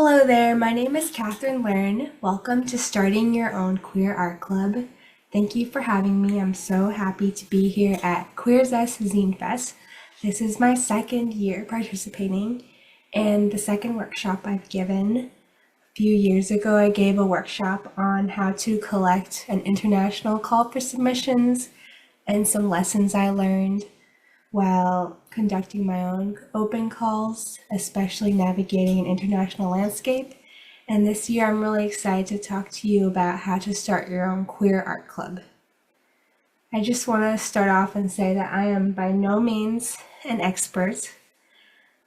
Hello there, my name is Catherine Learn. Welcome to starting your own queer art club. Thank you for having me. I'm so happy to be here at QZZF Zine Fest. This is my second year participating and the second workshop I've given. A few years ago, I gave a workshop on how to collect an international call for submissions and some lessons I learned while conducting my own open calls, especially navigating an international landscape. And this year, I'm really excited to talk to you about how to start your own queer art club. I just want to start off and say that I am by no means an expert.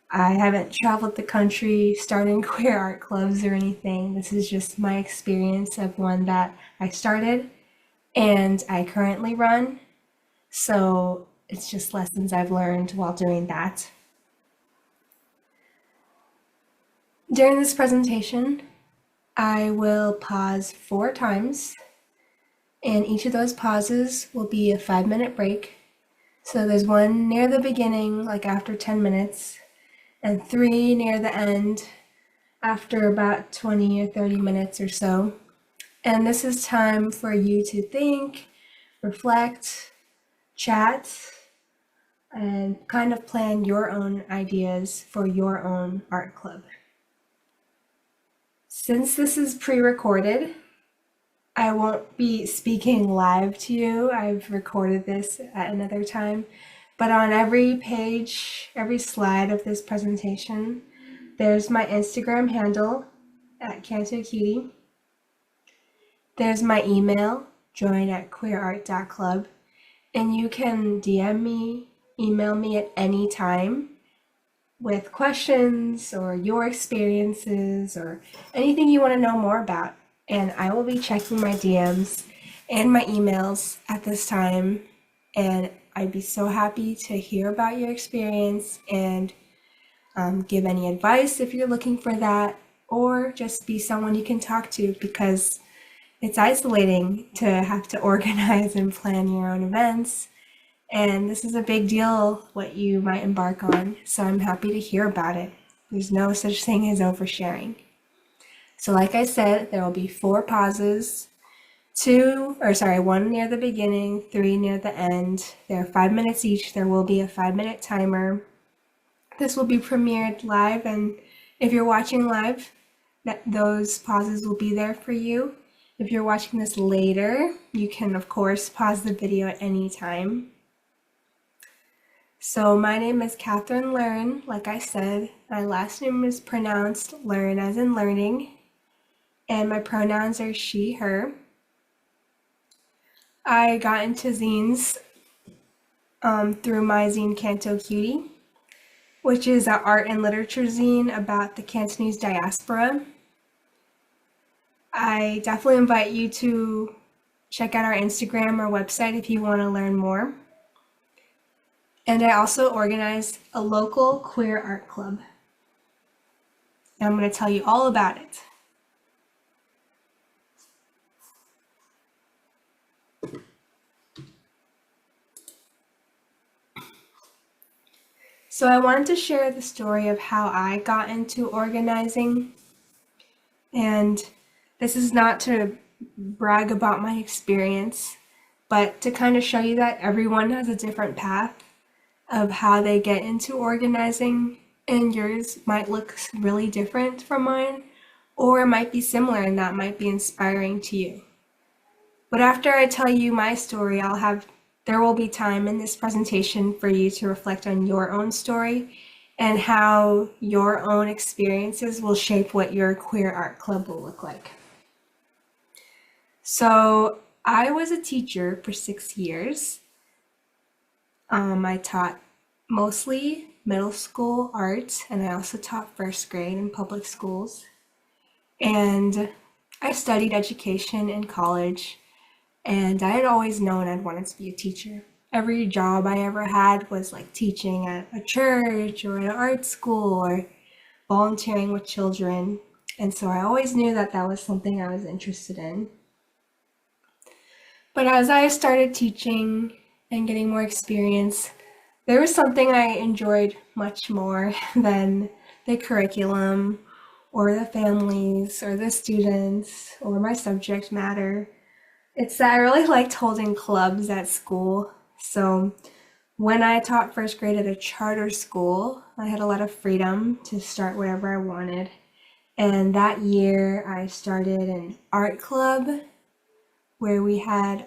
I haven't traveled the country starting queer art clubs or anything. This is just my experience of one that I started and I currently run. So it's just lessons I've learned while doing that. During this presentation, I will pause 4 times, and each of those pauses will be a 5-minute break. So there's one near the beginning, like after 10 minutes, and 3 near the end after about 20 or 30 minutes or so. And this is time for you to think, reflect, chat, and kind of plan your own ideas for your own art club. Since this is pre-recorded, I won't be speaking live to you. I've recorded this at another time, but on every page, every slide of this presentation, there's my Instagram handle at Canto Cutie. There's my email, join@queerart.club, and you can DM me, email me at any time with questions or your experiences or anything you want to know more about. And I will be checking my DMs and my emails at this time. And I'd be so happy to hear about your experience and give any advice if you're looking for that, or just be someone you can talk to, because it's isolating to have to organize and plan your own events. And this is a big deal, what you might embark on, so I'm happy to hear about it. There's no such thing as oversharing. So like I said, there will be 4 pauses, 1 near the beginning, 3 near the end. They're 5 minutes each. There will be a 5-minute timer. This will be premiered live, and if you're watching live, those pauses will be there for you. If you're watching this later, you can of course pause the video at any time. So my name is Catherine Learn, like I said. My last name is pronounced Learn as in learning, and my pronouns are she, her. I got into zines through my zine Canto, Cutie, which is an art and literature zine about the Cantonese diaspora. I definitely invite you to check out our Instagram or website if you want to learn more. And I also organize a local queer art club. And I'm going to tell you all about it. So I wanted to share the story of how I got into organizing. And this is not to brag about my experience, but to kind of show you that everyone has a different path of how they get into organizing, and yours might look really different from mine, or it might be similar and that might be inspiring to you. But after I tell you my story, there will be time in this presentation for you to reflect on your own story and how your own experiences will shape what your queer art club will look like. So I was a teacher for 6 years. I taught mostly middle school art, and I also taught 1st grade in public schools. And I studied education in college, and I had always known I'd wanted to be a teacher. Every job I ever had was like teaching at a church or at an art school or volunteering with children. And so I always knew that that was something I was interested in. But as I started teaching and getting more experience, there was something I enjoyed much more than the curriculum or the families or the students or my subject matter. It's that I really liked holding clubs at school. So when I taught first grade at a charter school, I had a lot of freedom to start whatever I wanted. And that year I started an art club where we had,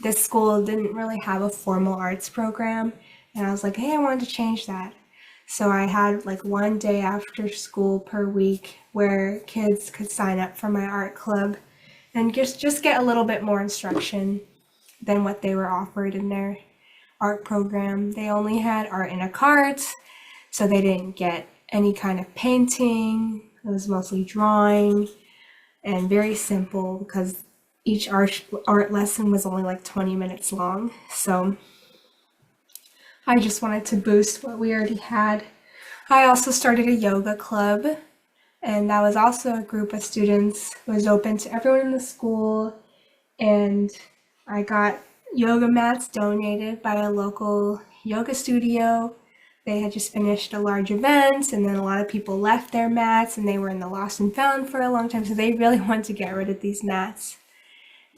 this school didn't really have a formal arts program. And I was like, hey, I wanted to change that. So I had like one day after school per week where kids could sign up for my art club and just get a little bit more instruction than what they were offered in their art program. They only had art in a cart, so they didn't get any kind of painting. It was mostly drawing and very simple because each art lesson was only like 20 minutes long. So I just wanted to boost what we already had. I also started a yoga club, and that was also a group of students. It was open to everyone in the school, and I got yoga mats donated by a local yoga studio. They had just finished a large event, and then a lot of people left their mats, and they were in the lost and found for a long time, so they really wanted to get rid of these mats.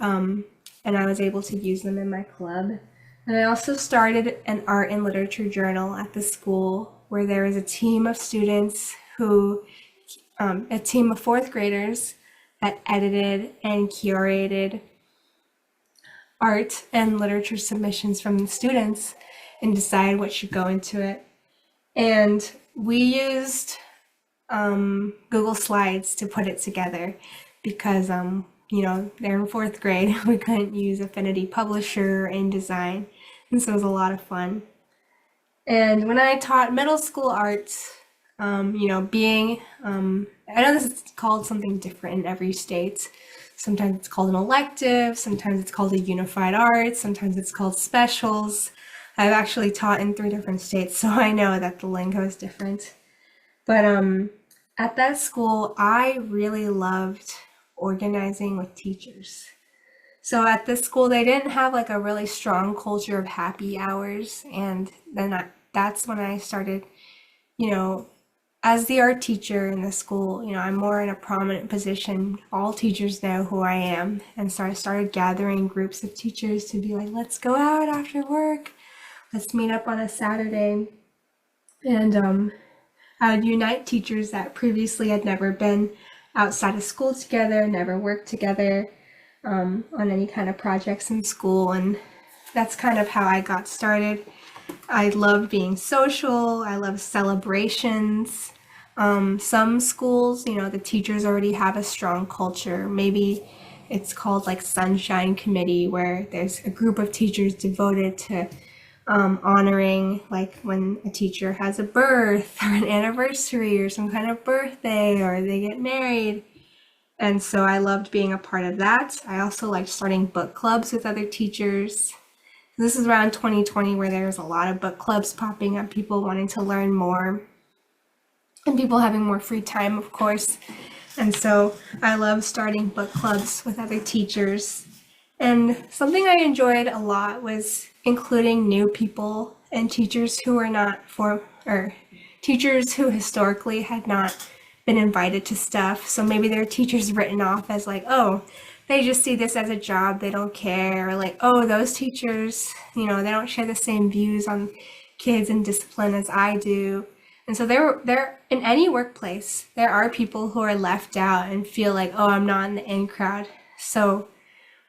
And I was able to use them in my club. And I also started an art and literature journal at the school where there was a team of students a team of fourth graders that edited and curated art and literature submissions from the students and decided what should go into it. And we used Google Slides to put it together because, they're in fourth grade. We couldn't use Affinity Publisher or InDesign. And so it was a lot of fun. And when I taught middle school arts, I know this is called something different in every state. Sometimes it's called an elective, sometimes it's called a unified arts, sometimes it's called specials. I've actually taught in 3 different states, so I know that the lingo is different. But at that school, I really loved organizing with teachers. So at this school, they didn't have like a really strong culture of happy hours, and then that's when I started, you know, as the art teacher in the school, I'm more in a prominent position. All teachers know who I am. And so I started gathering groups of teachers to be like, let's go out after work. Let's meet up on a Saturday. And I would unite teachers that previously had never been outside of school together, never worked together on any kind of projects in school. And that's kind of how I got started. I love being social. I love celebrations. Some schools, the teachers already have a strong culture. Maybe it's called like Sunshine Committee, where there's a group of teachers devoted to honoring like when a teacher has a birth or an anniversary or some kind of birthday or they get married. And so I loved being a part of that. I also liked starting book clubs with other teachers. This is around 2020 where there's a lot of book clubs popping up, people wanting to learn more and people having more free time, of course. And so I love starting book clubs with other teachers. And something I enjoyed a lot was including new people and teachers who were not teachers who historically had not been invited to stuff. So maybe their teachers written off as like, oh, they just see this as a job, they don't care, or like, oh, those teachers, they don't share the same views on kids and discipline as I do. And so there in any workplace, there are people who are left out and feel like, oh, I'm not in the in crowd. So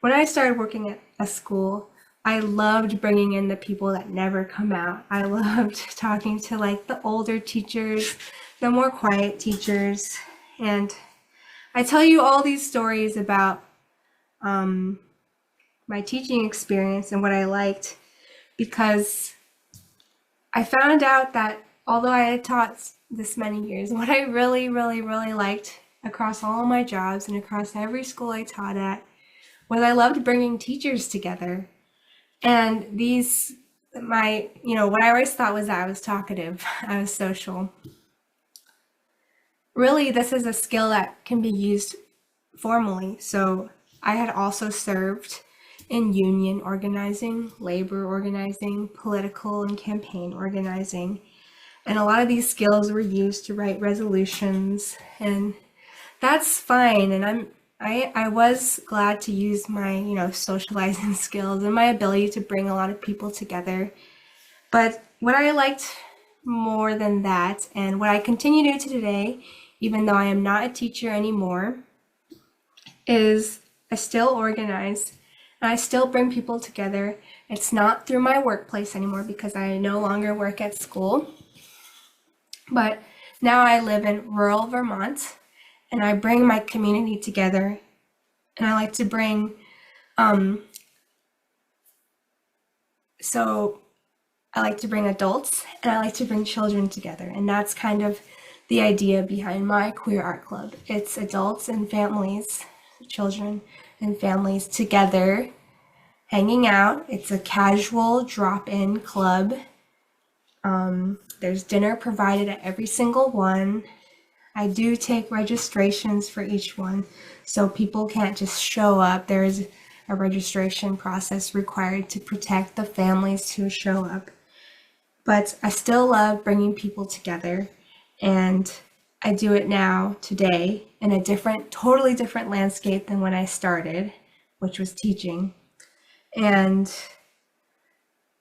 when I started working at a school, I loved bringing in the people that never come out. I loved talking to like the older teachers, the more quiet teachers. And I tell you all these stories about my teaching experience and what I liked because I found out that although I had taught this many years, what I really, really, really liked across all my jobs and across every school I taught at was I loved bringing teachers together. And what I always thought was that I was talkative, I was social. Really, this is a skill that can be used formally. So I had also served in union organizing, labor organizing, political and campaign organizing. And a lot of these skills were used to write resolutions and That's fine, and I was glad to use my, socializing skills and my ability to bring a lot of people together. But what I liked more than that, and what I continue to do today, even though I am not a teacher anymore, is I still organize and I still bring people together. It's not through my workplace anymore because I no longer work at school, but now I live in rural Vermont and I bring my community together. And I like to bring, um, so I like to bring adults and I like to bring children together. And that's kind of the idea behind my queer art club. It's adults and families, children and families together hanging out. It's a casual drop-in club. There's dinner provided at every single one. I do take registrations for each one, so people can't just show up. There is a registration process required to protect the families who show up. But I still love bringing people together, and I do it now, today, in a different, totally different landscape than when I started, which was teaching. And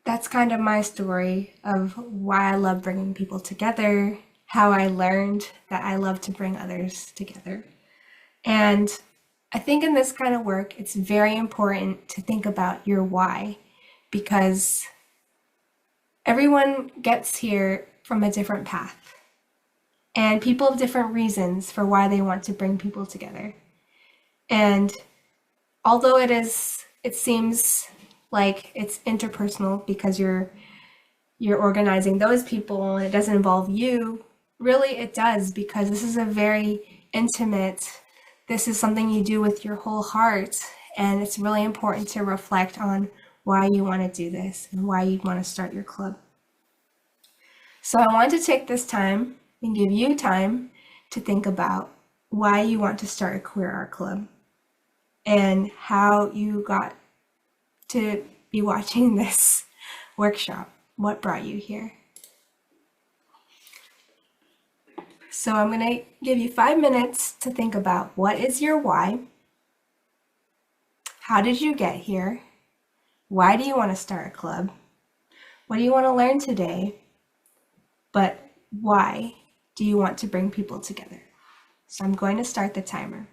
that's kind of my story of why I love bringing people together, how I learned that I love to bring others together. And I think in this kind of work, it's very important to think about your why because everyone gets here from a different path and people have different reasons for why they want to bring people together. And although it seems like it's interpersonal because you're organizing those people and it doesn't involve you, really it does because this is a very intimate, this is something you do with your whole heart. And it's really important to reflect on why you want to do this and why you want to start your club. So I want to take this time and give you time to think about why you want to start a queer art club and how you got to be watching this workshop. What brought you here? So I'm going to give you 5 minutes to think about what is your why? How did you get here? Why do you want to start a club? What do you want to learn today? But why do you want to bring people together? So I'm going to start the timer.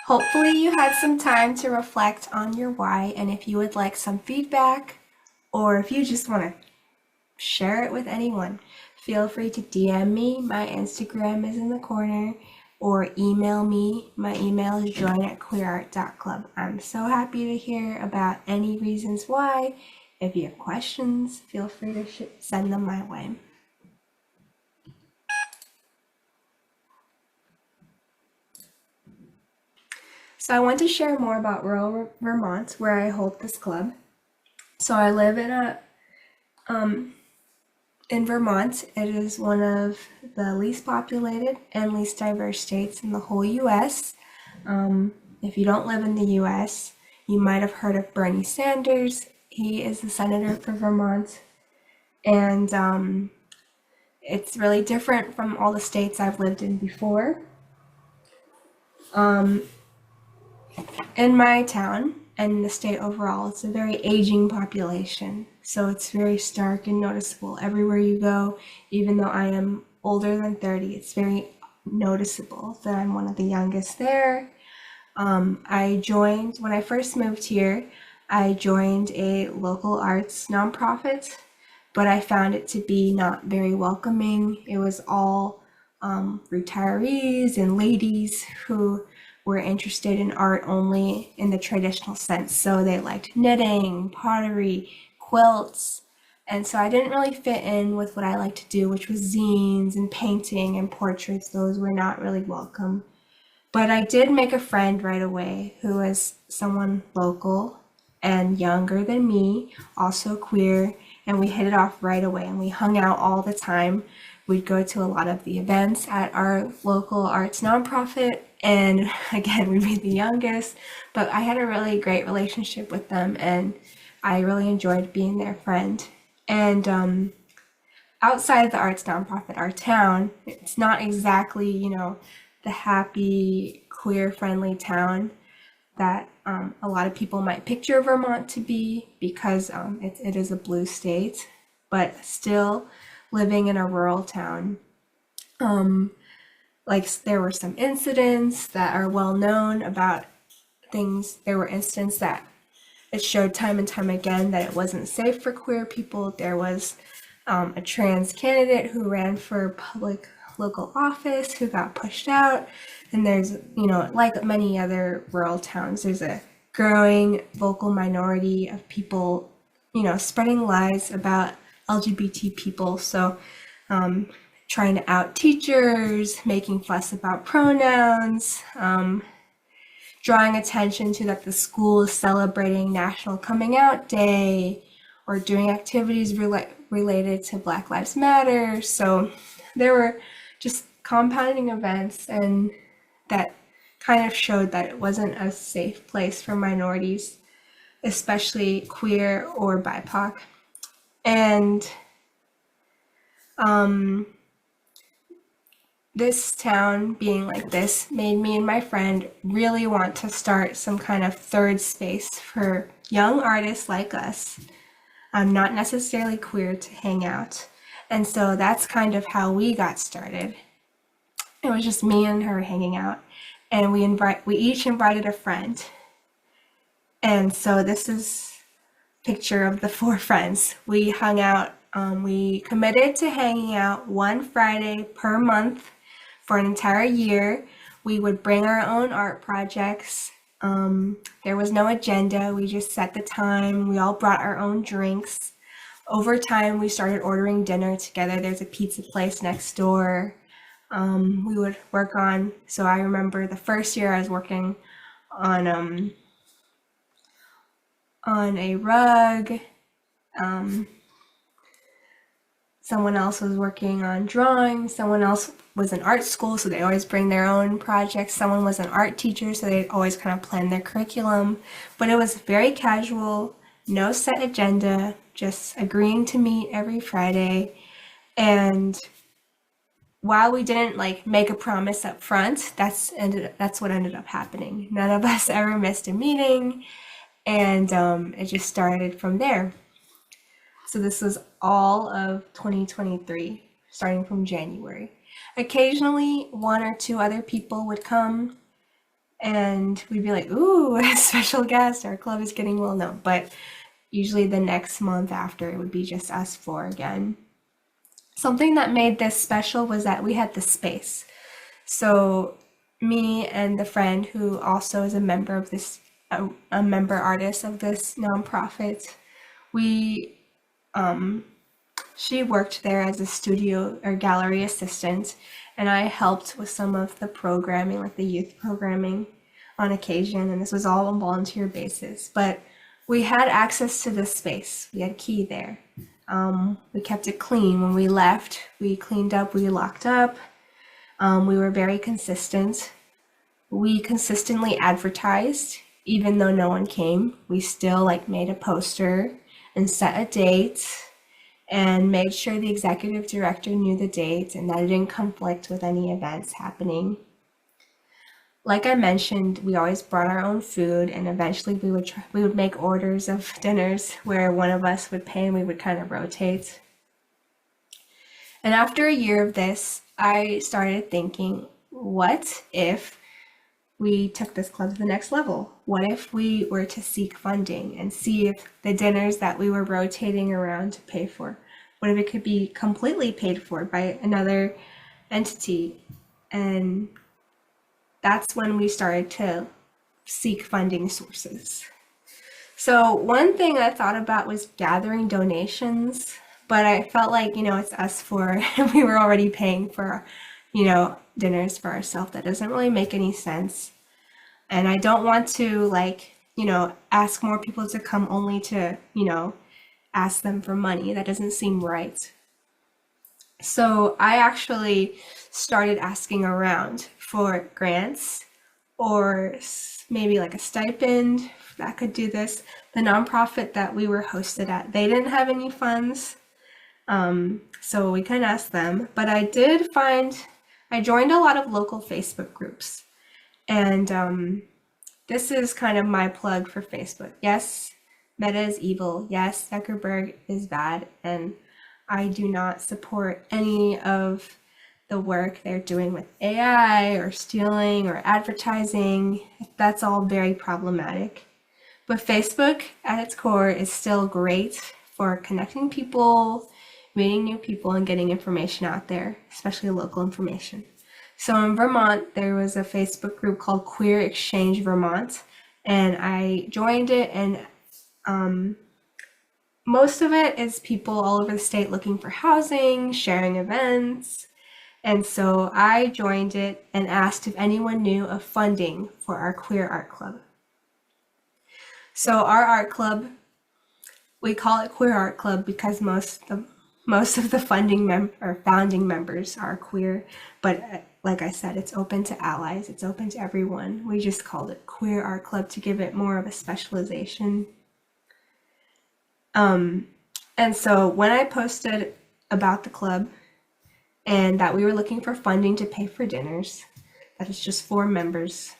Hopefully, you had some time to reflect on your why, and if you would like some feedback, or if you just want to share it with anyone, feel free to DM me. My Instagram is in the corner, or email me. My email is join@queerart.club. I'm so happy to hear about any reasons why. If you have questions, feel free to send them my way. So I want to share more about rural Vermont, where I hold this club. So I live in Vermont. It is one of the least populated and least diverse states in the whole U.S. If you don't live in the U.S., you might have heard of Bernie Sanders. He is the senator for Vermont, and it's really different from all the states I've lived in before. In my town and the state overall, it's a very aging population. So it's very stark and noticeable everywhere you go. Even though I am older than 30, it's very noticeable that I'm one of the youngest there. When I first moved here, I joined a local arts nonprofit, but I found it to be not very welcoming. It was all retirees and ladies who were interested in art only in the traditional sense. So they liked knitting, pottery, quilts. And so I didn't really fit in with what I like to do, which was zines and painting and portraits. Those were not really welcome. But I did make a friend right away who was someone local and younger than me, also queer, and we hit it off right away and we hung out all the time. We'd go to a lot of the events at our local arts nonprofit, and again, we'd be the youngest, but I had a really great relationship with them and I really enjoyed being their friend. And outside of the arts nonprofit, our town, it's not exactly, the happy, queer friendly town that a lot of people might picture Vermont to be because it is a blue state, but still living in a rural town. Like there were some incidents that are well known about things. There were incidents that it showed time and time again that it wasn't safe for queer people. There was a trans candidate who ran for public local office who got pushed out. And there's, like many other rural towns, there's a growing vocal minority of people, spreading lies about LGBT people. So trying to out teachers, making fuss about pronouns, drawing attention to that the school is celebrating National Coming Out Day or doing activities related to Black Lives Matter. So there were just compounding events and that kind of showed that it wasn't a safe place for minorities, especially queer or BIPOC. And Um, this town being like this made me and my friend really want to start some kind of third space for young artists like us, not necessarily queer, to hang out. And so that's kind of how we got started. It was just me and her hanging out, and we each invited a friend. And so this is a picture of the four friends. We hung out. We committed to hanging out one Friday per month for an entire year. We would bring our own art projects. There was no agenda. We just set the time. We all brought our own drinks. Over time, we started ordering dinner together. There's a pizza place next door. We would work on. So I remember the first year I was working on a rug. Someone else was working on drawing. Someone else was in art school, so they always bring their own projects. Someone was an art teacher, so they always kind of plan their curriculum. But it was very casual, no set agenda, just agreeing to meet every Friday. And while we didn't like make a promise up front, that's what ended up happening. None of us ever missed a meeting, and it just started from there. So this was all of 2023, starting from January. Occasionally, one or two other people would come, and we'd be like, "Ooh, a special guest! Our club is getting well known." But usually, the next month after, it would be just us four again. Something that made this special was that we had the space. So me and the friend who also is a member of this, a member artist of this nonprofit, we she worked there as a studio or gallery assistant, and I helped with some of the programming, like the youth programming on occasion, and this was all on volunteer basis. But we had access to this space. We had a key there. We kept it clean. When we left, we cleaned up, we locked up. We were very consistent. We consistently advertised, even though no one came. We still like made a poster and set a date and made sure the executive director knew the date and that it didn't conflict with any events happening. Like I mentioned, we always brought our own food, and eventually we would make orders of dinners where one of us would pay and we would kind of rotate. And after a year of this, I started thinking, what if we took this club to the next level? What if we were to seek funding and see if the dinners that we were rotating around to pay for, what if it could be completely paid for by another entity? And that's when we started to seek funding sources. So one thing I thought about was gathering donations, but I felt like, it's us four, and we were already paying for, dinners for ourselves. That doesn't really make any sense. And I don't want to ask more people to come only to, ask them for money. That doesn't seem right. So I actually started asking around for grants or maybe like a stipend that could do this. The nonprofit that we were hosted at, they didn't have any funds, so we couldn't ask them. But I joined a lot of local Facebook groups, and this is kind of my plug for Facebook. Yes, Meta is evil. Yes, Zuckerberg is bad, and I do not support any of the work they're doing with AI or stealing or advertising. That's all very problematic. But Facebook at its core is still great for connecting people, meeting new people, and getting information out there, especially local information. So in Vermont, there was a Facebook group called Queer Exchange Vermont, and I joined it, and most of it is people all over the state looking for housing, sharing events. And so I joined it and asked if anyone knew of funding for our queer art club. So our art club, we call it Queer Art Club because most of the founding members are queer, but like I said, it's open to allies, it's open to everyone. We just called it Queer Art Club to give it more of a specialization. And so when I posted about the club, and that we were looking for funding to pay for dinners. That is just for members.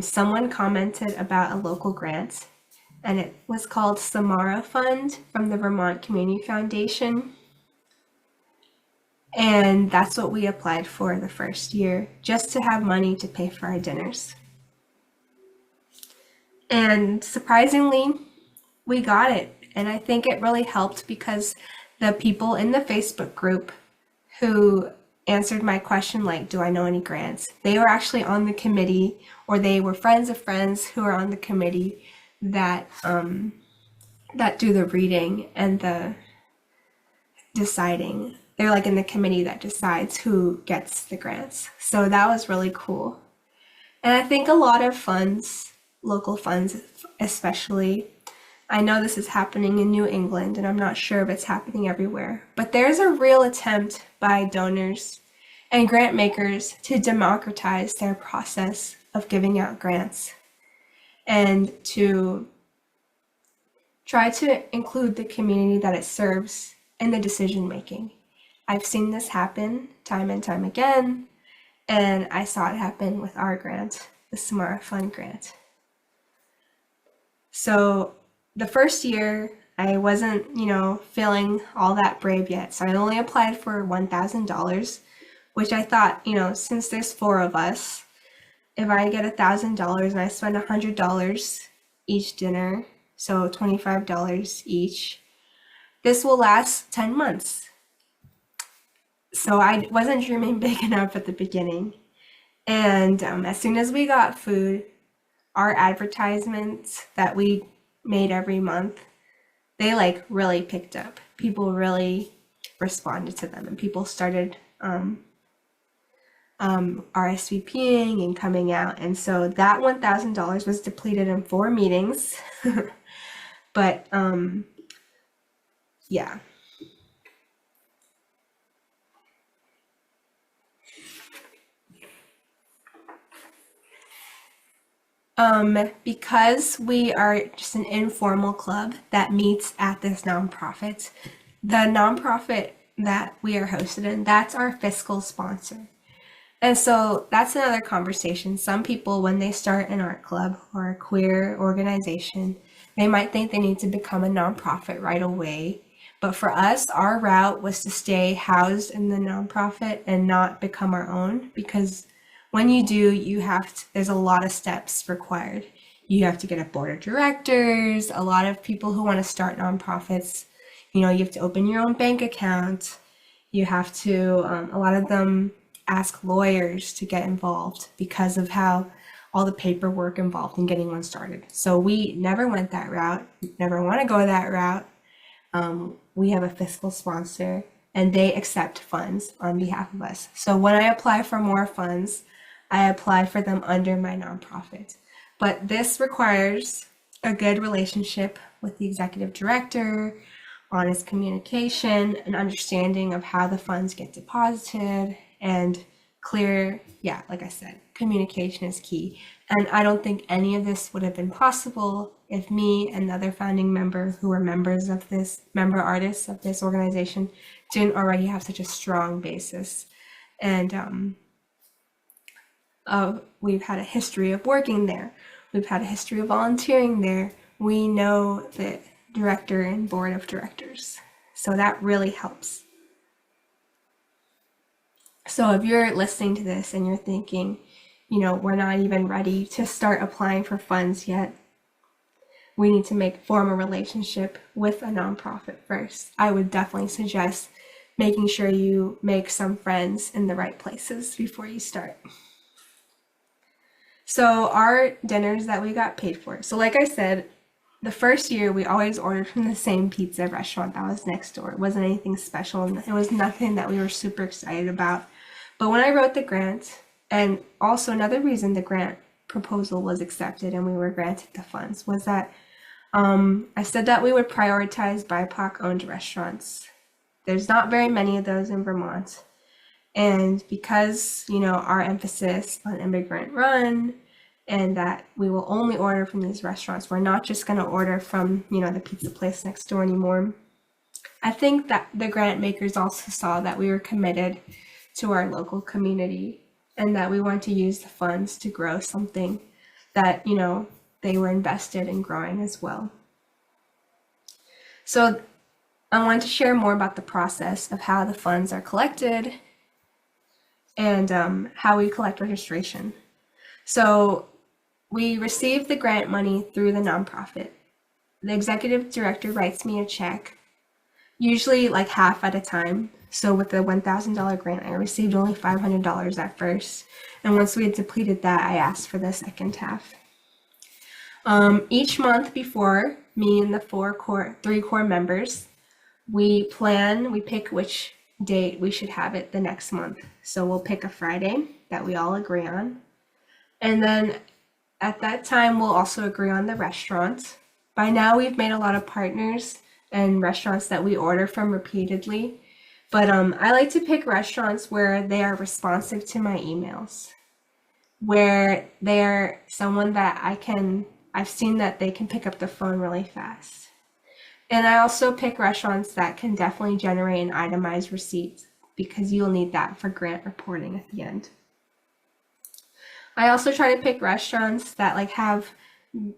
Someone commented about a local grant, and it was called Samara Fund from the Vermont Community Foundation. And that's what we applied for the first year, just to have money to pay for our dinners. And surprisingly, we got it. And I think it really helped because the people in the Facebook group who answered my question, like, do I know any grants? They were actually on the committee, or they were friends of friends who are on the committee that do the reading and the deciding. They're like in the committee that decides who gets the grants. So that was really cool. And I think a lot of funds, local funds especially, I know this is happening in New England, and I'm not sure if it's happening everywhere, but there's a real attempt by donors and grant makers to democratize their process of giving out grants and to try to include the community that it serves in the decision making. I've seen this happen time and time again, and I saw it happen with our grant, the Samara Fund grant. So the first year, I wasn't, feeling all that brave yet. So I only applied for $1,000, which I thought, since there's 4 of us, if I get $1,000 and I spend $100 each dinner, so $25 each, this will last 10 months. So I wasn't dreaming big enough at the beginning. And as soon as we got food, our advertisements that we made every month, they like really picked up. People really responded to them, and people started RSVPing and coming out. And so that $1,000 was depleted in 4 meetings. But yeah. Because we are just an informal club that meets at this nonprofit, the nonprofit that we are hosted in, that's our fiscal sponsor. And so that's another conversation. Some people, when they start an art club or a queer organization, they might think they need to become a nonprofit right away. But for us, our route was to stay housed in the nonprofit and not become our own, because when you do, there's a lot of steps required. You have to get a board of directors. A lot of people who want to start nonprofits, you have to open your own bank account. You have to, a lot of them ask lawyers to get involved because of how all the paperwork involved in getting one started. So we never went that route, never want to go that route. We have a fiscal sponsor, and they accept funds on behalf of us. So when I apply for more funds, I apply for them under my nonprofit. But this requires a good relationship with the executive director, honest communication, an understanding of how the funds get deposited, and clear, like I said, communication is key. And I don't think any of this would have been possible if me and the other founding member who were member artists of this organization didn't already have such a strong basis. And we've had a history of working there. We've had a history of volunteering there. We know the director and board of directors. So that really helps. So if you're listening to this and you're thinking, we're not even ready to start applying for funds yet, we need to form a relationship with a nonprofit first. I would definitely suggest making sure you make some friends in the right places before you start. So our dinners that we got paid for. So like I said, the first year we always ordered from the same pizza restaurant that was next door. It wasn't anything special, and it was nothing that we were super excited about. But when I wrote the grant, and also another reason the grant proposal was accepted and we were granted the funds, was that I said that we would prioritize BIPOC-owned restaurants. There's not very many of those in Vermont. And because, our emphasis on immigrant run, and that we will only order from these restaurants, we're not just going to order from, the pizza place next door anymore. I think that the grant makers also saw that we were committed to our local community and that we want to use the funds to grow something that, they were invested in growing as well. So I want to share more about the process of how the funds are collected and how we collect registration. So we receive the grant money through the nonprofit. The executive director writes me a check, usually like half at a time. So with the $1,000 grant, I received only $500 at first. And once we had depleted that, I asked for the second half. Each month before, me and the three core members, we pick which date we should have it the next month. So we'll pick a Friday that we all agree on. And then at that time, we'll also agree on the restaurant. By now, we've made a lot of partners and restaurants that we order from repeatedly. But I like to pick restaurants where they are responsive to my emails, where they're someone that I've seen that they can pick up the phone really fast. And I also pick restaurants that can definitely generate an itemized receipt because you'll need that for grant reporting at the end. I also try to pick restaurants that have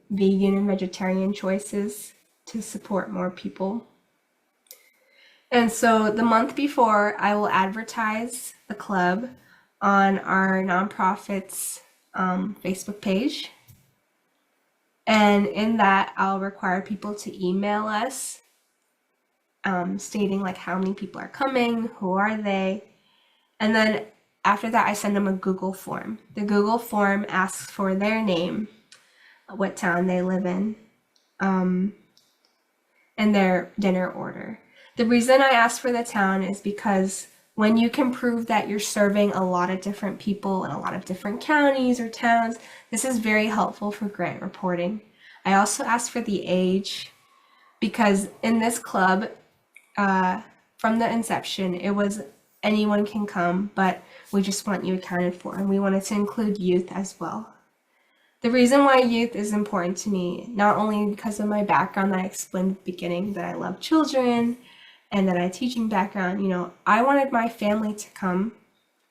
vegan and vegetarian choices to support more people. And so the month before, I will advertise the club on our nonprofit's Facebook page. And in that, I'll require people to email us stating how many people are coming, who are they. And then after that, I send them a Google form. The Google form asks for their name, what town they live in, and their dinner order. The reason I ask for the town is because when you can prove that you're serving a lot of different people in a lot of different counties or towns, this is very helpful for grant reporting. I also ask for the age because in this club, from the inception, it was anyone can come, but we just want you accounted for, and we wanted to include youth as well. The reason why youth is important to me, not only because of my background that I explained at the beginning, that I love children and that I have a teaching background, I wanted my family to come,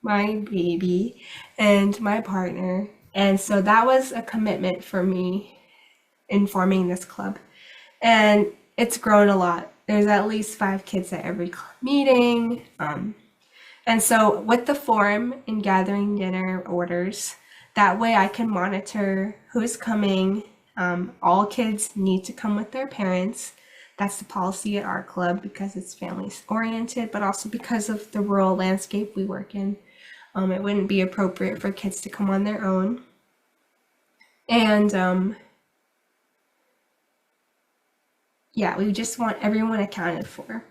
my baby and my partner. And so that was a commitment for me in forming this club. And it's grown a lot. There's at least 5 kids at every meeting. And so with the form and gathering dinner orders, that way I can monitor who's coming. All kids need to come with their parents. That's the policy at our club because it's family oriented, but also because of the rural landscape we work in. It wouldn't be appropriate for kids to come on their own. And yeah, we just want everyone accounted for.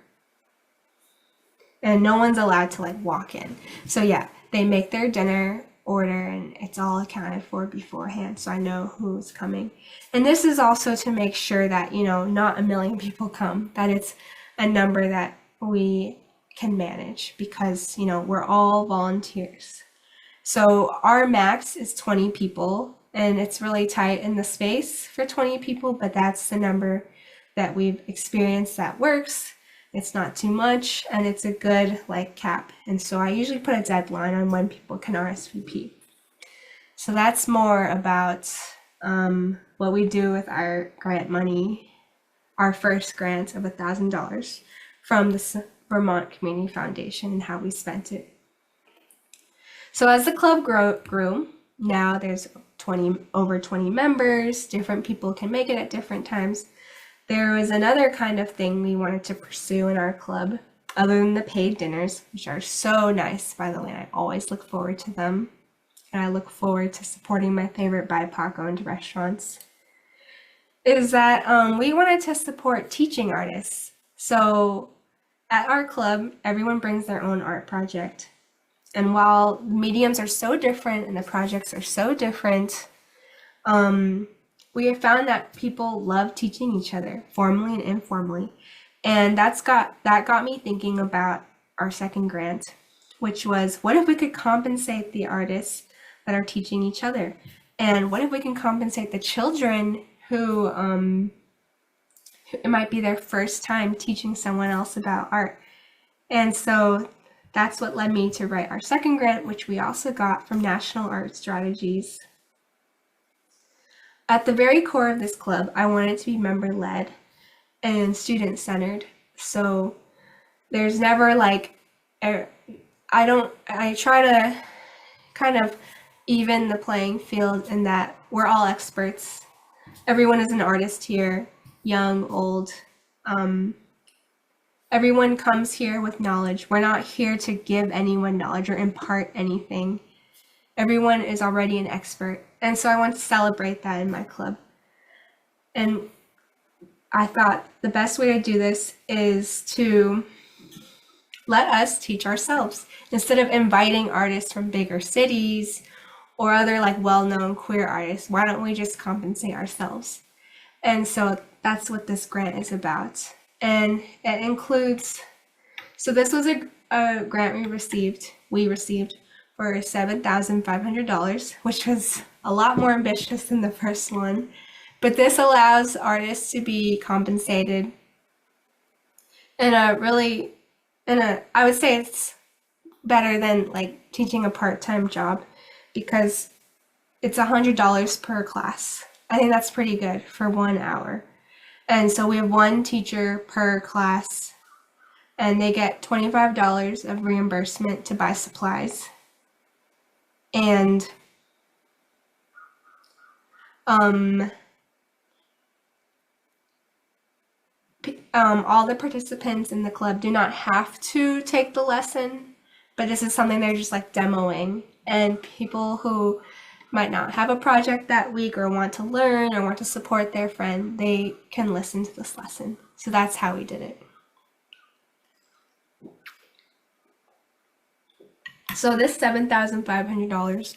And no one's allowed to walk in. So yeah, they make their dinner order and it's all accounted for beforehand, so I know who's coming. And this is also to make sure that not a million people come, that it's a number that we can manage because we're all volunteers. So our max is 20 people and it's really tight in the space for 20 people, but that's the number that we've experienced that works. It's not too much and it's a good cap. And so I usually put a deadline on when people can RSVP. So that's more about what we do with our grant money, our first grant of $1,000 from the Vermont Community Foundation and how we spent it. So as the club grew, now there's over 20 members, different people can make it at different times. There was another kind of thing we wanted to pursue in our club, other than the paid dinners, which are so nice, by the way. I always look forward to them. And I look forward to supporting my favorite BIPOC-owned restaurants, is that we wanted to support teaching artists. So at our club, everyone brings their own art project. And while the mediums are so different and the projects are so different, we have found that people love teaching each other, formally and informally. And that got me thinking about our second grant, which was, what if we could compensate the artists that are teaching each other? And what if we can compensate the children who it might be their first time teaching someone else about art. And so that's what led me to write our second grant, which we also got from National Art Strategies. At the very core of this club, I want it to be member-led and student-centered. So there's never like, I try to kind of even the playing field in that we're all experts. Everyone is an artist here, young, old. Everyone comes here with knowledge. We're not here to give anyone knowledge or impart anything. Everyone is already an expert. And so I want to celebrate that in my club. And I thought the best way to do this is to let us teach ourselves. Instead of inviting artists from bigger cities or other like well-known queer artists, why don't we just compensate ourselves? And so that's what this grant is about. And it includes, so this was a grant we received for $7,500, which was a lot more ambitious than the first one. But this allows artists to be compensated in a really, I would say it's better than like teaching a part-time job because it's $100 per class. I think that's pretty good for 1 hour. And so we have one teacher per class, and they get $25 of reimbursement to buy supplies. And all the participants in the club do not have to take the lesson, but this is something they're just like demoing. And people who might not have a project that week or want to learn or want to support their friend, they can listen to this lesson. So that's how we did it. So this $7,500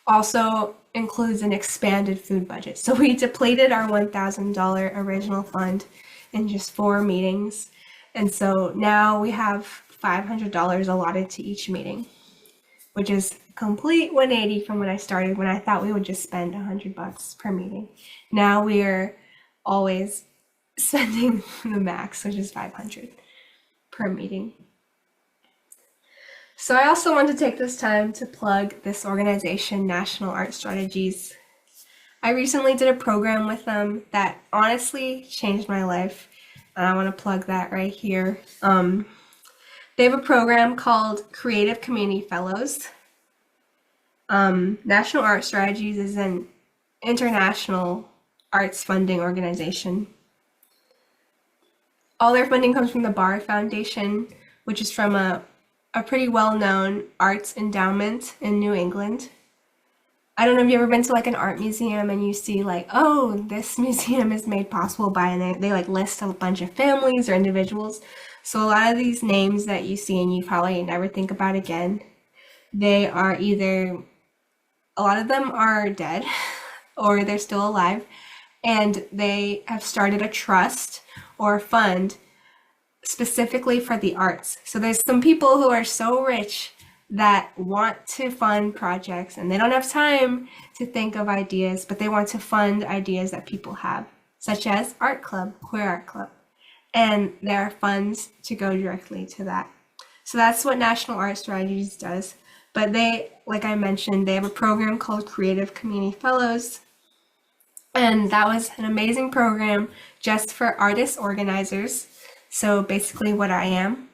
also includes an expanded food budget. So we depleted our $1,000 original fund in just 4 meetings. And so now we have $500 allotted to each meeting, which is complete 180 from when I started, when I thought we would just spend $100 per meeting. Now we are always spending the max, which is $500 per meeting. So I also want to take this time to plug this organization, National Art Strategies. I recently did a program with them that honestly changed my life, and I want to plug that right here. They have a program called Creative Community Fellows. National Art Strategies is an international arts funding organization. All their funding comes from the Barr Foundation, which is from a pretty well-known arts endowment in New England. I don't know if you've ever been to like an art museum and you see like, oh, this museum is made possible by, and they like list a bunch of families or individuals. So a lot of these names that you see and you probably never think about again, they are either, a lot of them are dead or they're still alive, and they have started a trust or a fund specifically for the arts. So there's some people who are so rich that want to fund projects and they don't have time to think of ideas, but they want to fund ideas that people have, such as Art Club, Queer Art Club. And there are funds to go directly to that. So that's what National Art Strategies does. But they, like I mentioned, they have a program called Creative Community Fellows. And that was an amazing program just for artist organizers. So basically what I am.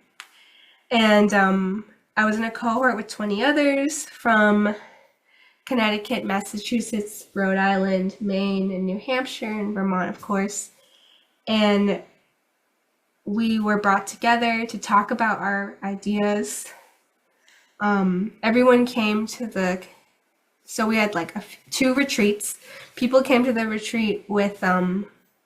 And I was in a cohort with 20 others from Connecticut, Massachusetts, Rhode Island, Maine, and New Hampshire, and Vermont, of course. And we were brought together to talk about our ideas. Everyone came to so we had like 2 retreats. People came to the retreat with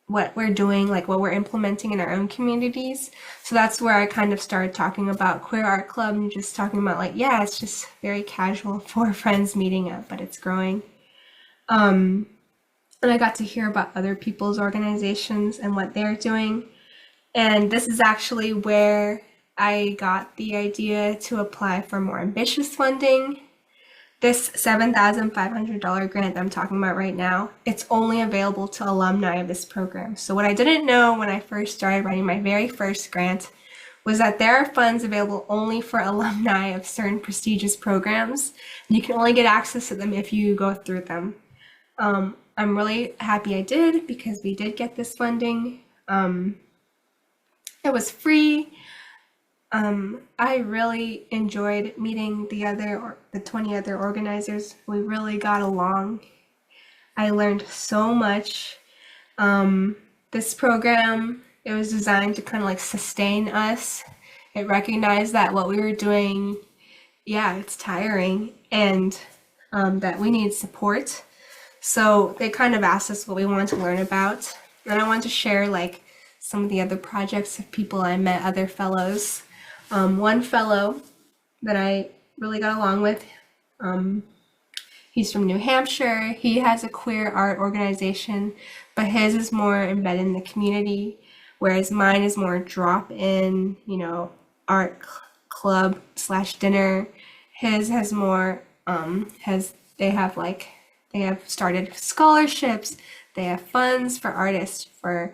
what we're doing, like what we're implementing in our own communities. So that's where I kind of started talking about Queer Art Club and just talking about like, yeah, it's just very casual, 4 friends meeting up, but it's growing. And I got to hear about other people's organizations and what they're doing. And this is actually where I got the idea to apply for more ambitious funding. This $7,500 grant I'm talking about right now, it's only available to alumni of this program. So what I didn't know when I first started writing my very first grant was that there are funds available only for alumni of certain prestigious programs. You can only get access to them if you go through them. I'm really happy I did because we did get this funding. It was free. I really enjoyed meeting the 20 other organizers. We really got along. I learned so much. This program, it was designed to kind of like sustain us. It recognized that what we were doing, yeah, it's tiring, and that we need support. So they kind of asked us what we wanted to learn about. And I wanted to share like some of the other projects of people I met, other fellows. One fellow that I really got along with, he's from New Hampshire. He has a queer art organization, but his is more embedded in the community, whereas mine is more drop in, art club slash dinner. His has more, they have started scholarships, they have funds for artists for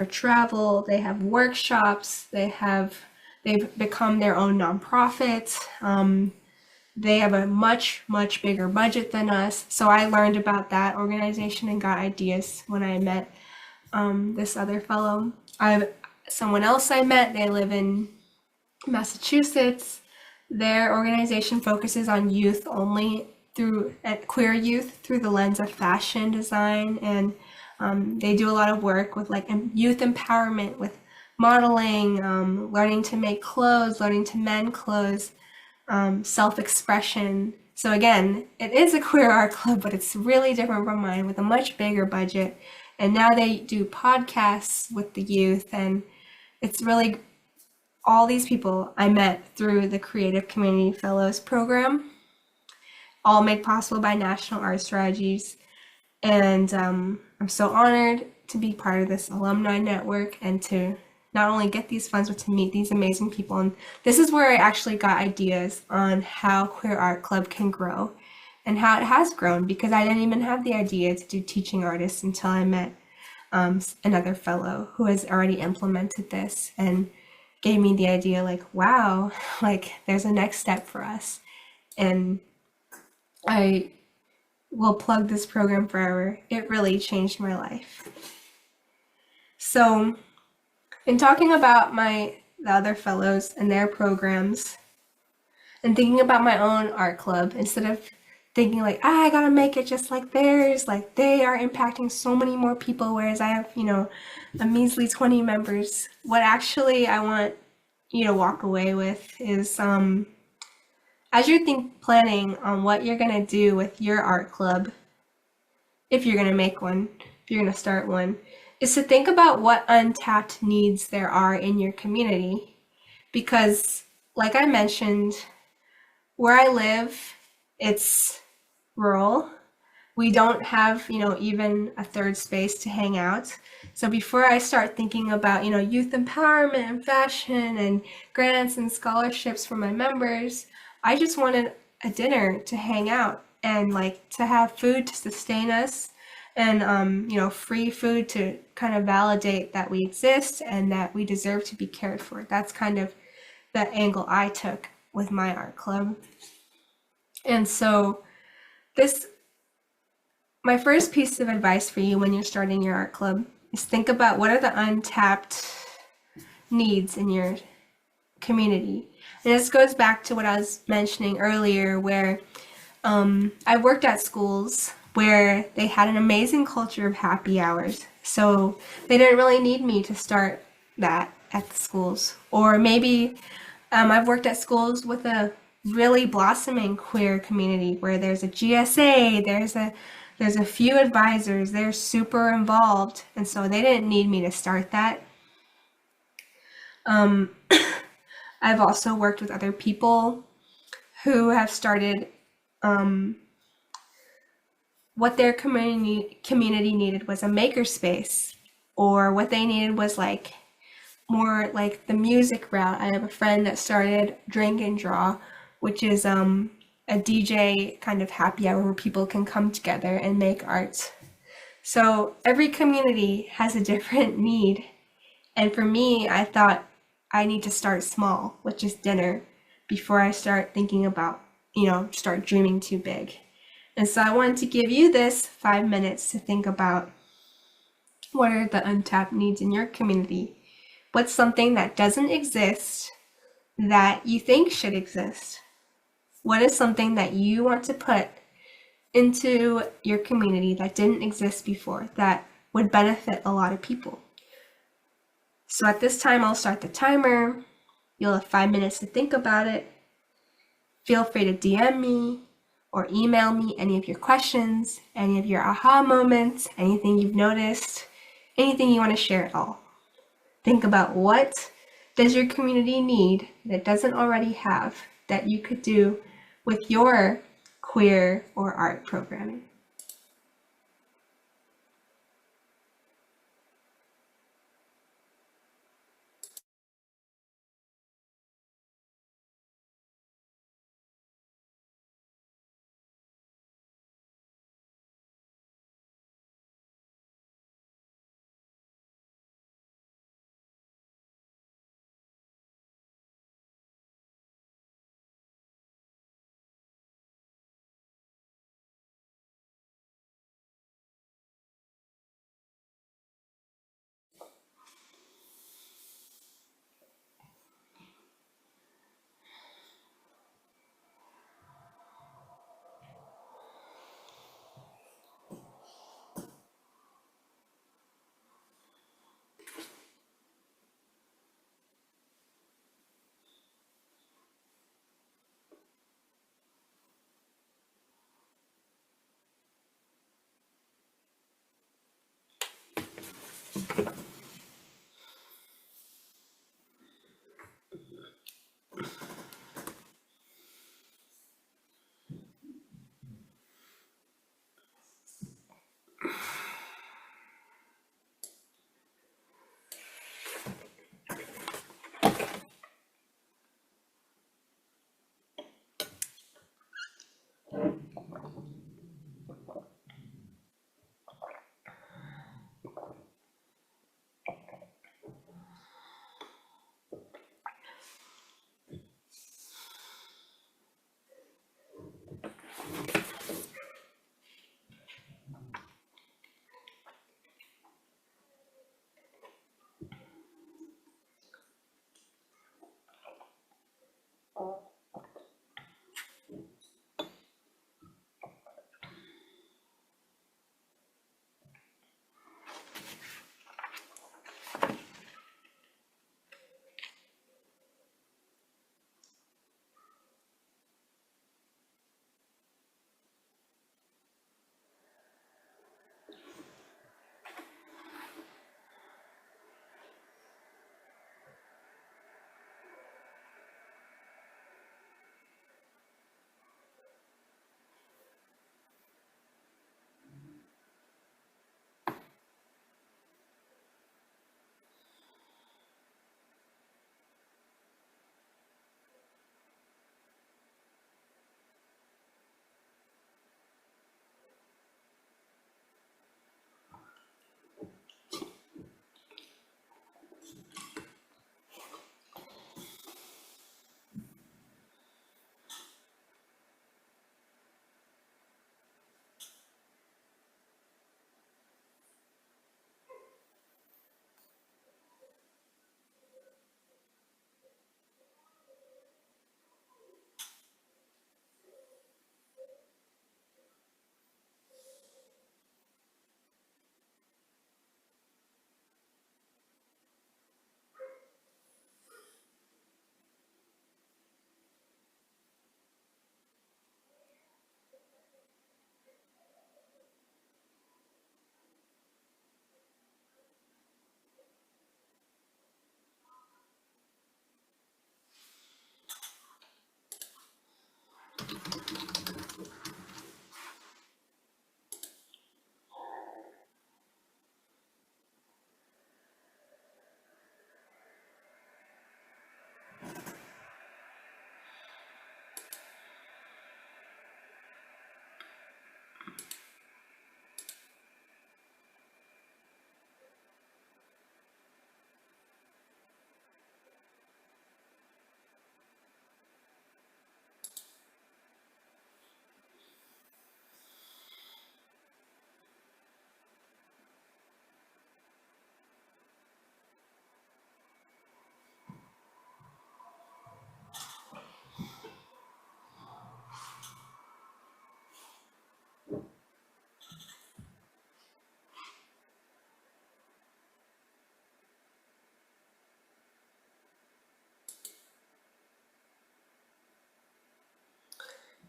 travel, they have workshops, they've become their own nonprofit. They have a much, much bigger budget than us. So I learned about that organization and got ideas when I met this other fellow. Someone else I met, they live in Massachusetts. Their organization focuses on youth only queer youth through the lens of fashion design, and they do a lot of work with like youth empowerment with modeling, learning to make clothes, learning to mend clothes, self-expression. So again, it is a queer art club, but it's really different from mine with a much bigger budget. And now they do podcasts with the youth, and it's really all these people I met through the Creative Community Fellows program, all made possible by National Art Strategies. And I'm so honored to be part of this alumni network and to not only get these funds, but to meet these amazing people. And this is where I actually got ideas on how Queer Art Club can grow and how it has grown, because I didn't even have the idea to do teaching artists until I met another fellow who has already implemented this and gave me the idea like, wow, like there's a next step for us. And I will plug this program forever. It really changed my life. So in talking about the other fellows and their programs and thinking about my own art club, instead of thinking like, I gotta make it just like theirs, like they are impacting so many more people, whereas I have, a measly 20 members. What actually I want you to walk away with is, as you're planning on what you're gonna do with your art club, if you're gonna make one, if you're gonna start one, is to think about what untapped needs there are in your community. Because, like I mentioned, where I live, it's rural. We don't have, even a third space to hang out. So before I start thinking about, youth empowerment and fashion and grants and scholarships for my members, I just wanted a dinner to hang out and like to have food to sustain us, and free food to kind of validate that we exist and that we deserve to be cared for. That's kind of the angle I took with my art club. And so my first piece of advice for you when you're starting your art club is think about what are the untapped needs in your community. And this goes back to what I was mentioning earlier, where I worked at schools where they had an amazing culture of happy hours. So they didn't really need me to start that at the schools. Or maybe I've worked at schools with a really blossoming queer community where there's a GSA, there's a few advisors, they're super involved, and so they didn't need me to start that. I've also worked with other people who have started what their community needed was a makerspace, or what they needed was like more like the music route. I have a friend that started Drink and Draw, which is a a DJ kind of happy hour where people can come together and make art. So every community has a different need. And for me, I thought I need to start small with just dinner before I start thinking about, start dreaming too big. And so I wanted to give you this 5 minutes to think about what are the untapped needs in your community? What's something that doesn't exist that you think should exist? What is something that you want to put into your community that didn't exist before that would benefit a lot of people? So at this time, I'll start the timer. You'll have 5 minutes to think about it. Feel free to DM me or email me any of your questions, any of your aha moments, anything you've noticed, anything you want to share at all. Think about what does your community need that doesn't already have that you could do with your queer or art programming.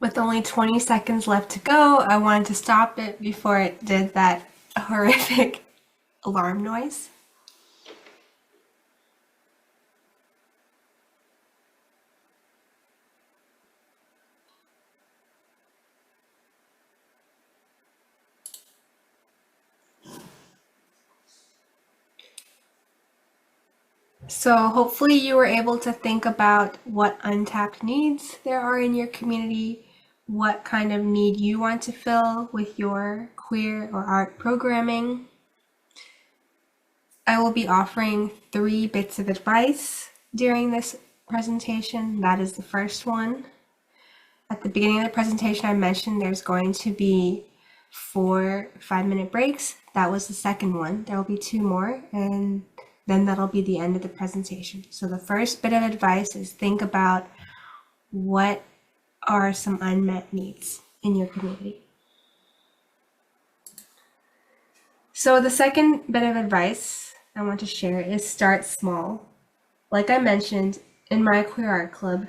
With only 20 seconds left to go, I wanted to stop it before it did that horrific alarm noise. So hopefully you were able to think about what untapped needs there are in your community, what kind of need you want to fill with your queer or art programming. I will be offering 3 bits of advice during this presentation. That is the first one. At the beginning of the presentation, I mentioned there's going to be 4 5-minute breaks. That was the second one. There will be 2 more, and then that'll be the end of the presentation. So the first bit of advice is think about what are some unmet needs in your community. So the second bit of advice I want to share is start small. Like I mentioned, in my queer art club,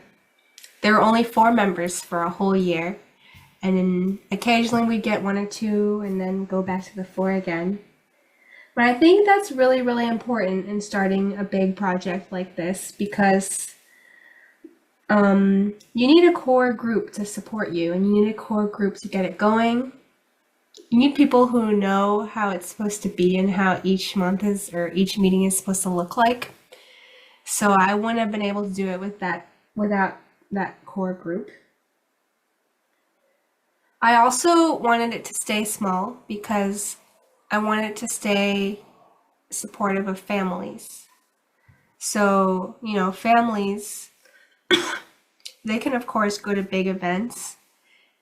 there were only 4 members for a whole year, and then occasionally we'd get 1 or 2 and then go back to the 4 again. But I think that's really, really important in starting a big project like this because you need a core group to support you, and you need a core group to get it going. You need people who know how it's supposed to be and how each month is or each meeting is supposed to look like. So I wouldn't have been able to do it without that core group. I also wanted it to stay small because I wanted it to stay supportive of families. So, families, they can of course go to big events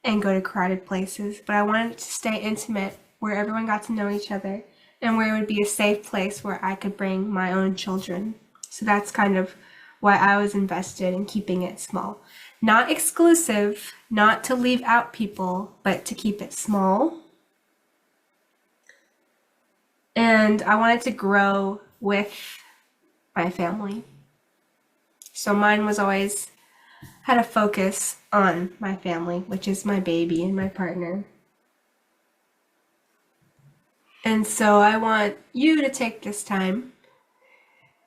and go to crowded places, but I wanted it to stay intimate where everyone got to know each other and where it would be a safe place where I could bring my own children. So that's kind of why I was invested in keeping it small. Not exclusive, not to leave out people, but to keep it small. And I wanted to grow with my family. So mine was always had a focus on my family, which is my baby and my partner. And so I want you to take this time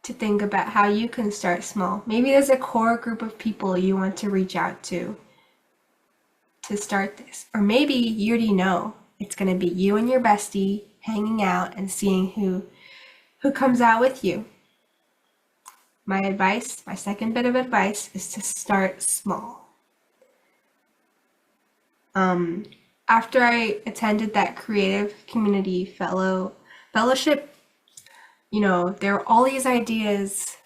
to think about how you can start small. Maybe there's a core group of people you want to reach out to start this. Or maybe you already know it's going to be you and your bestie hanging out and seeing who comes out with you. My advice, my second bit of advice, is to start small. After I attended that creative community fellowship, there were all these ideas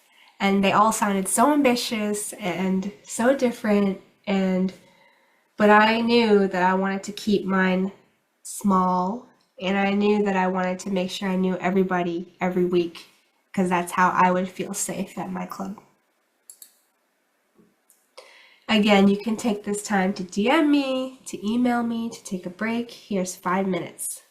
and they all sounded so ambitious and so different, but I knew that I wanted to keep mine small, and I knew that I wanted to make sure I knew everybody every week because that's how I would feel safe at my club. Again, you can take this time to DM me, to email me, to take a break. Here's 5 minutes.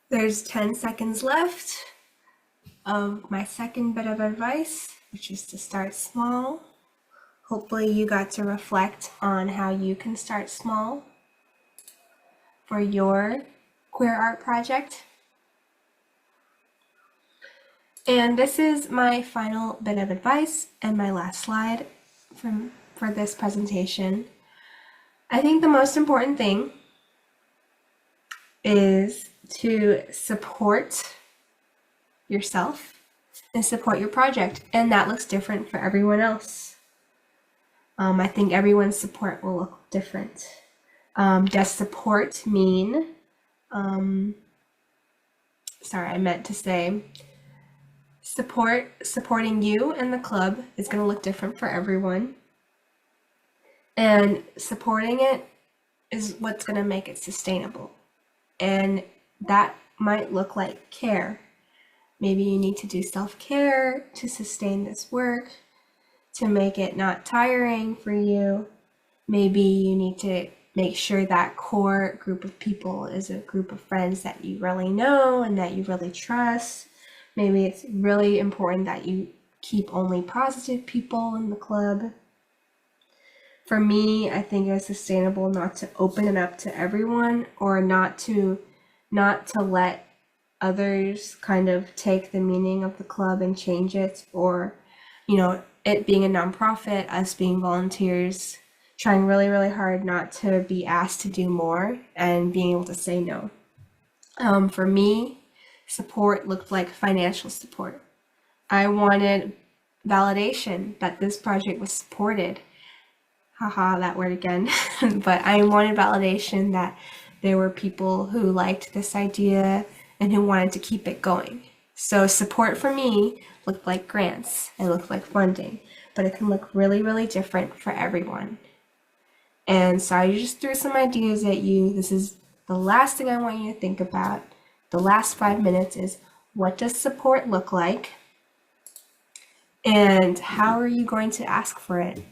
There's 10 seconds left of my second bit of advice, which is to start small. Hopefully you got to reflect on how you can start small for your queer art project. And this is my final bit of advice and my last slide for this presentation. I think the most important thing is to support yourself and support your project, and that looks different for everyone else. I think everyone's support will look different. Does support mean, sorry, I meant to say supporting you and the club is going to look different for everyone, and supporting it is what's going to make it sustainable, and that might look like care. Maybe you need to do self-care to sustain this work, to make it not tiring for you. Maybe you need to make sure that core group of people is a group of friends that you really know and that you really trust. Maybe it's really important that you keep only positive people in the club. For me, I think it's sustainable not to open it up to everyone, or not to let others kind of take the meaning of the club and change it, or, it being a nonprofit, us being volunteers, trying really, really hard not to be asked to do more and being able to say no. For me, support looked like financial support. I wanted validation that this project was supported. Haha, that word again. But I wanted validation that there were people who liked this idea and who wanted to keep it going. So support for me looked like grants, it looked like funding, but it can look really, really different for everyone. And so I just threw some ideas at you. This is the last thing I want you to think about. The last 5 minutes is, what does support look like? And how are you going to ask for it?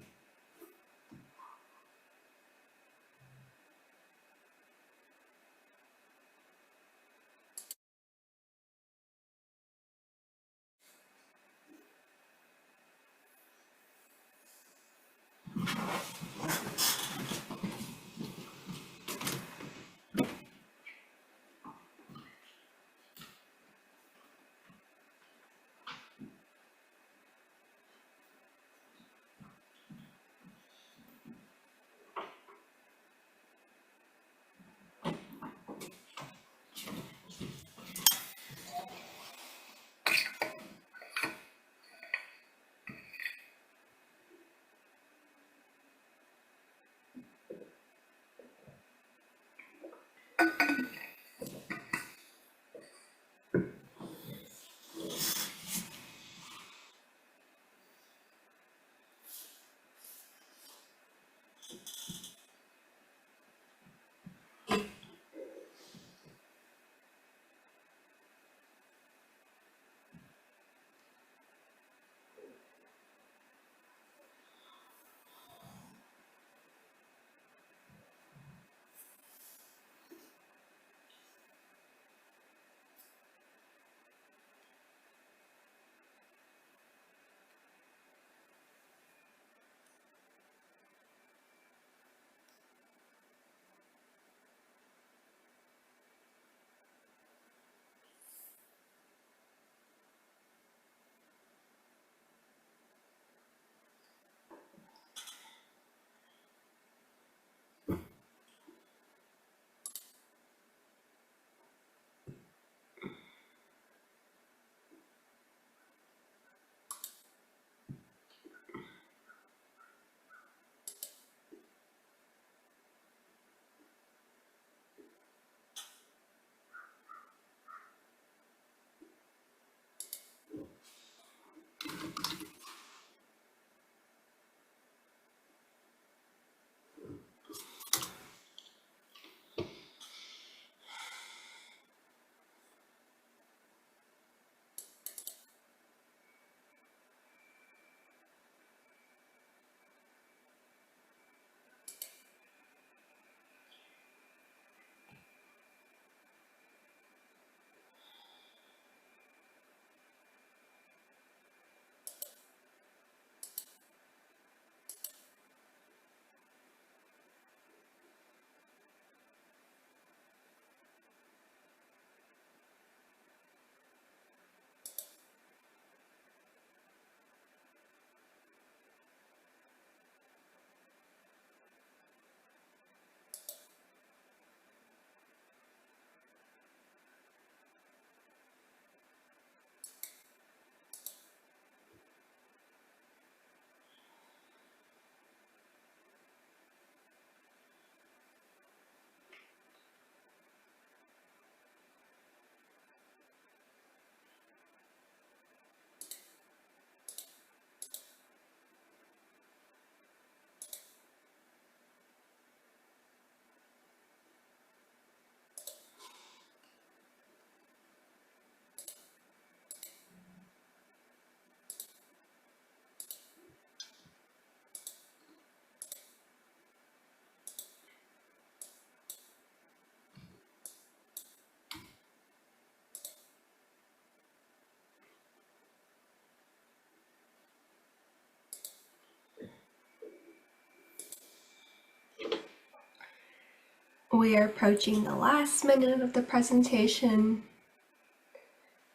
We are approaching the last minute of the presentation.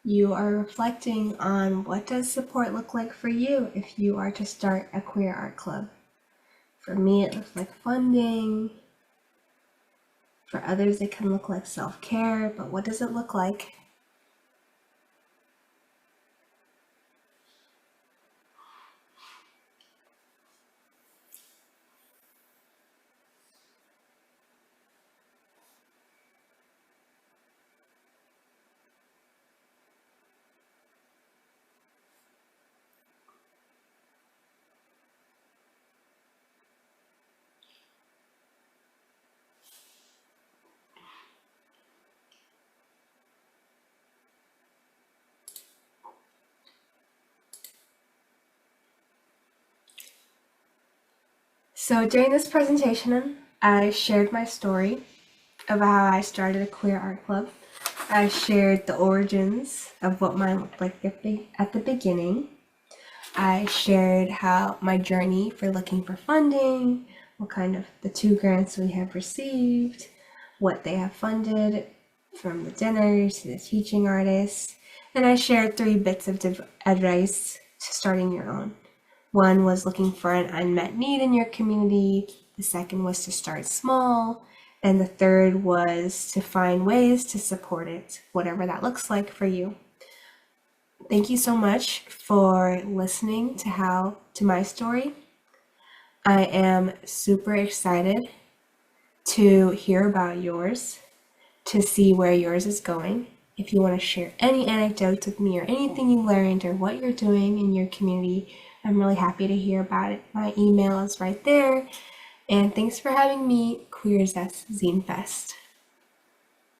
You are reflecting on what does support look like for you if you are to start a queer art club. For me, it looks like funding. For others, it can look like self-care, but what does it look like? So during this presentation, I shared my story of how I started a queer art club. I shared the origins of what mine looked like at the beginning. I shared how my journey for looking for funding, what kind of the 2 grants we have received, what they have funded, from the dinners to the teaching artists, and I shared 3 bits of advice to starting your own. One was looking for an unmet need in your community, the second was to start small, and the third was to find ways to support it, whatever that looks like for you. Thank you so much for listening to my story. I am super excited to hear about yours, to see where yours is going. If you want to share any anecdotes with me or anything you learned or what you're doing in your community, I'm really happy to hear about it. My email is right there. And thanks for having me, QZZF Zine Fest.